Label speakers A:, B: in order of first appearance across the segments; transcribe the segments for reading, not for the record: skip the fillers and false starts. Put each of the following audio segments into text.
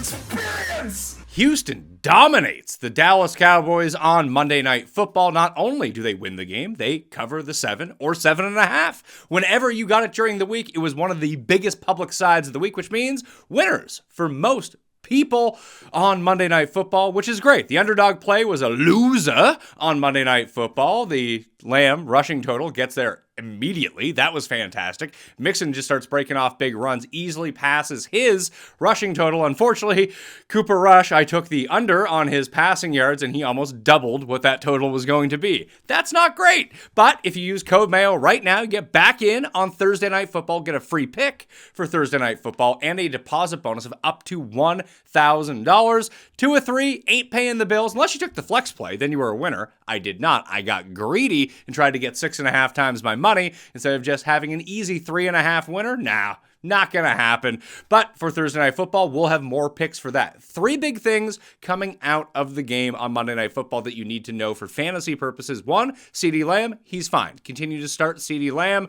A: experience.
B: Houston dominates the Dallas Cowboys on Monday Night Football. Not only do they win the game, they cover the 7 or 7.5. Whenever you got it during the week, it was one of the biggest public sides of the week, which means winners for most people on Monday Night Football, which is great. The underdog play was a loser on Monday Night Football. The Lamb rushing total gets there immediately. That was fantastic. Mixon just starts breaking off big runs, easily passes his rushing total. Unfortunately, Cooper Rush, I took the under on his passing yards, and he almost doubled what that total was going to be. That's not great. But if you use code Mayo right now, you get back in on Thursday Night Football, get a free pick for Thursday Night Football, and a deposit bonus of up to $1,000. 2 or 3 ain't paying the bills. Unless you took the flex play, then you were a winner. I did not. I got greedy and tried to get 6.5 times my money instead of just having an easy 3.5 winner. Nah, not going to happen. But for Thursday Night Football, we'll have more picks for that. 3 big things coming out of the game on Monday Night Football that you need to know for fantasy purposes. 1, CeeDee Lamb, he's fine. Continue to start CeeDee Lamb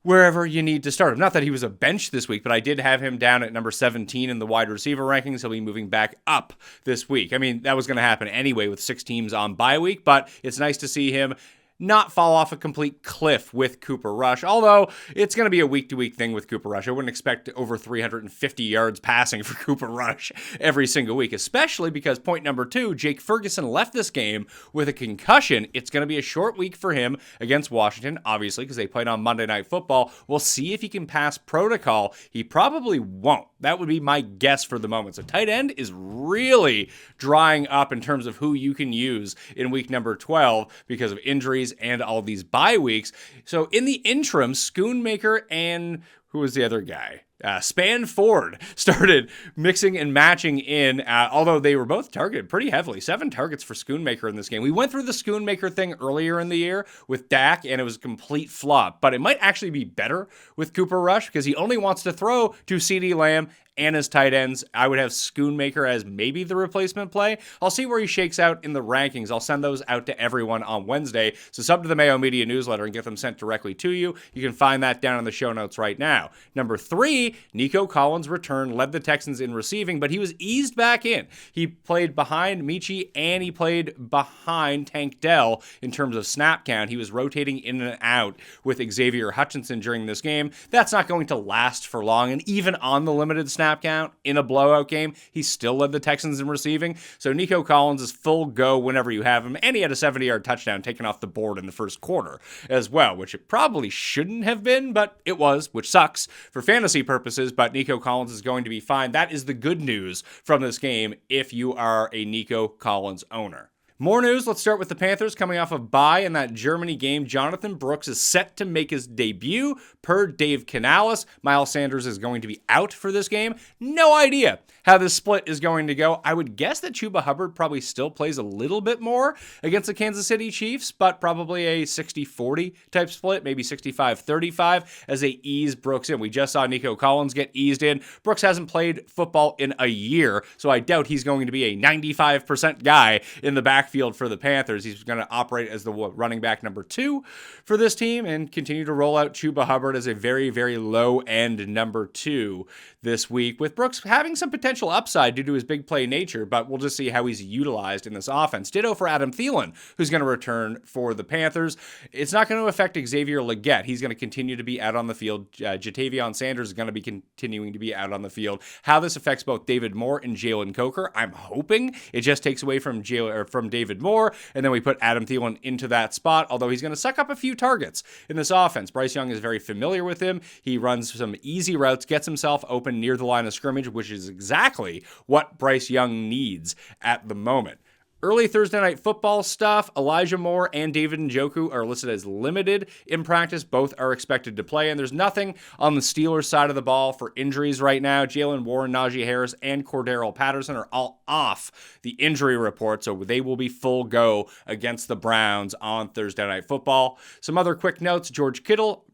B: wherever you need to start him. Not that he was a bench this week, but I did have him down at number 17 in the wide receiver rankings. He'll be moving back up this week. I mean, that was going to happen anyway with 6 teams on bye week, but it's nice to see him not fall off a complete cliff with Cooper Rush, although it's going to be a week-to-week thing with Cooper Rush. I wouldn't expect over 350 yards passing for Cooper Rush every single week, especially because point number 2, Jake Ferguson left this game with a concussion. It's going to be a short week for him against Washington, obviously, because they played on Monday Night Football. We'll see if he can pass protocol. He probably won't. That would be my guess for the moment. So tight end is really drying up in terms of who you can use in week number 12 because of injuries and all these bye weeks. So in the interim, Schoonmaker and who was the other guy? Span Ford started mixing and matching in, although they were both targeted pretty heavily. 7 targets for Schoonmaker in this game. We went through the Schoonmaker thing earlier in the year with Dak, and it was a complete flop. But it might actually be better with Cooper Rush because he only wants to throw to CeeDee Lamb and his tight ends. I would have Schoonmaker as maybe the replacement play. I'll see where he shakes out in the rankings. I'll send those out to everyone on Wednesday. So sub to the Mayo Media newsletter and get them sent directly to you. You can find that down in the show notes right now. Number 3, Nico Collins returned, led the Texans in receiving, but he was eased back in. He played behind Michi and he played behind Tank Dell in terms of snap count. He was rotating in and out with Xavier Hutchinson during this game. That's not going to last for long, and even on the limited snap count in a blowout game, he still led the Texans in receiving. So Nico Collins is full go whenever you have him, and he had a 70-yard touchdown taken off the board in the first quarter as well, which it probably shouldn't have been, but it was, which sucks for fantasy purposes, but Nico Collins is going to be fine. That is the good news from this game if you are a Nico Collins owner. More news. Let's start with the Panthers coming off of bye in that Germany game. Jonathan Brooks is set to make his debut per Dave Canales. Miles Sanders is going to be out for this game. No idea how this split is going to go. I would guess that Chuba Hubbard probably still plays a little bit more against the Kansas City Chiefs, but probably a 60-40 type split, maybe 65-35 as they ease Brooks in. We just saw Nico Collins get eased in. Brooks hasn't played football in a year, so I doubt he's going to be a 95% guy in the backfield for the Panthers. He's going to operate as the running back number 2 for this team and continue to roll out Chuba Hubbard as a very, very low-end number 2 this week, with Brooks having some potential upside due to his big play nature, but we'll just see how he's utilized in this offense. Ditto for Adam Thielen, who's going to return for the Panthers. It's not going to affect Xavier Legette. He's going to continue to be out on the field. Jatavion Sanders is going to be continuing to be out on the field. How this affects both David Moore and Jalen Coker, I'm hoping it just takes away from David Moore, and then we put Adam Thielen into that spot, although he's going to suck up a few targets in this offense. Bryce Young is very familiar with him. He runs some easy routes, gets himself open near the line of scrimmage, which is exactly what Bryce Young needs at the moment. Early Thursday Night Football stuff, Elijah Moore and David Njoku are listed as limited in practice. Both are expected to play, and there's nothing on the Steelers side of the ball for injuries right now. Jalen Warren, Najee Harris, and Cordero Patterson are all off the injury report, so they will be full go against the Browns on Thursday Night Football. Some other quick notes. George Kittle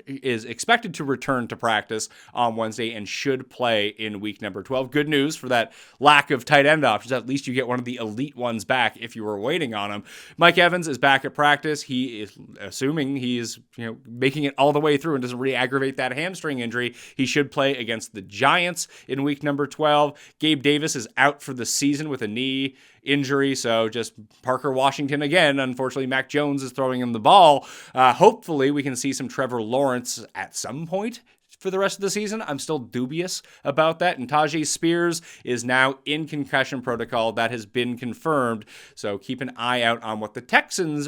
B: is expected to return to practice on Wednesday and should play in week number 12. Good news for that lack of tight end options. At least you get one of the elite ones back if you were waiting on him. Mike Evans is back at practice. He is, assuming he is, making it all the way through and doesn't re-aggravate that hamstring injury, he should play against the Giants in week number 12. Gabe Davis is out for the season with a knee injury, so just Parker Washington again. Unfortunately, Mac Jones is throwing him the ball. Hopefully, we can see some Trevor Lawrence at some point for the rest of the season. I'm still dubious about that. And Tajay Spears is now in concussion protocol. That has been confirmed. So keep an eye out on what the Titans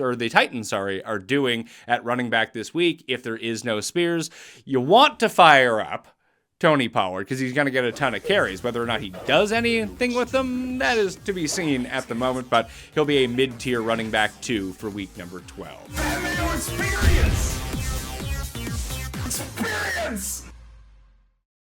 B: are doing at running back this week. If there is no Spears, you want to fire up Tony Pollard because he's going to get a ton of carries. Whether or not he does anything with them, that is to be seen at the moment, but he'll be a mid-tier running back 2 for week number 12.
A: Mayo experience! Experience!